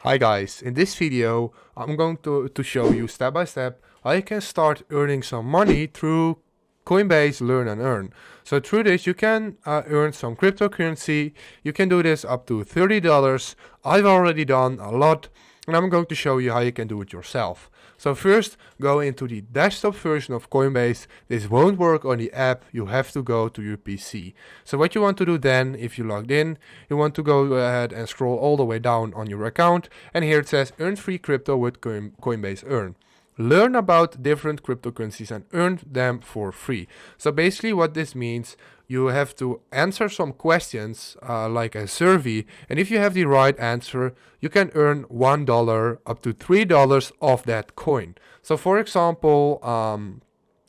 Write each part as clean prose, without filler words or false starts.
Hi guys, in this video I'm going to show you step by step how you can start earning some money through Coinbase Learn and Earn. So through this you can earn some cryptocurrency. You can do this up to $30. I've already done a lot and I'm going to show you how you can do it yourself. So first, go into the desktop version of Coinbase. This won't work on the app, you have to go to your PC. So what you want to do then, if you logged in, you want to go ahead and scroll all the way down on your account, and here it says earn free crypto with Coinbase Earn. Learn about different cryptocurrencies and earn them for free. So basically what this means, you have to answer some questions like a survey, and if you have the right answer, you can earn $1 up to $3 off that coin. So for example,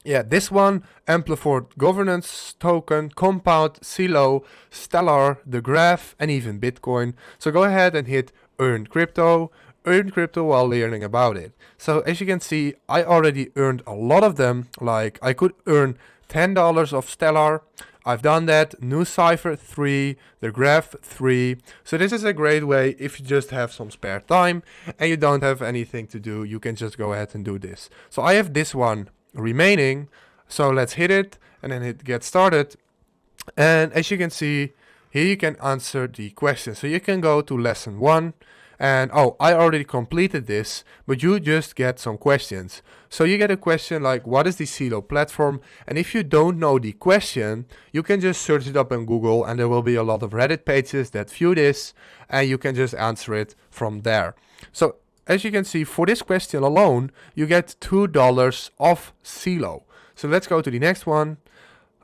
this one, Amplified Governance Token, Compound, Silo, Stellar, the Graph, and even Bitcoin. So go ahead and hit Earn Crypto while learning about it. So as you can see, I already earned a lot of them. Like I could earn $10 of Stellar. I've done that. New Cipher 3, the Graph 3. So this is a great way if you just have some spare time and you don't have anything to do. You can just go ahead and do this. So I have this one remaining. So let's hit it and then hit get started. And as you can see, here you can answer the question. So you can go to lesson 1. And I already completed this, but you just get some questions. So you get a question like, what is the Silo platform? And if you don't know the question, you can just search it up on Google and there will be a lot of Reddit pages that view this and you can just answer it from there. So as you can see, for this question alone, you get $2 of Silo. So let's go to the next one.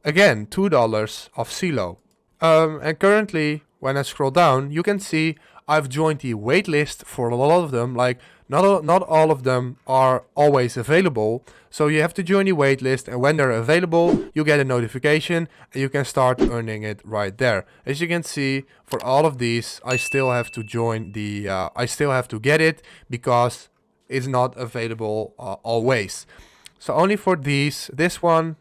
Again, $2 of Silo. And currently, when I scroll down, you can see I've joined the waitlist for a lot of them. Like not all of them are always available. So you have to join the waitlist, and when they're available, you get a notification and you can start earning it right there. As you can see, for all of these, I still have to join the, I still have to get it because it's not available always. So only for these, this one,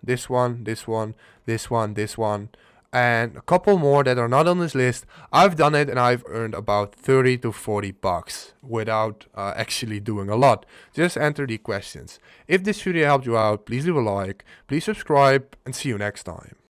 and a couple more that are not on this list, I've done it and I've earned about 30 to 40 bucks without actually doing a lot. Just enter the questions. If this video helped you out, please leave a like, please subscribe, and see you next time.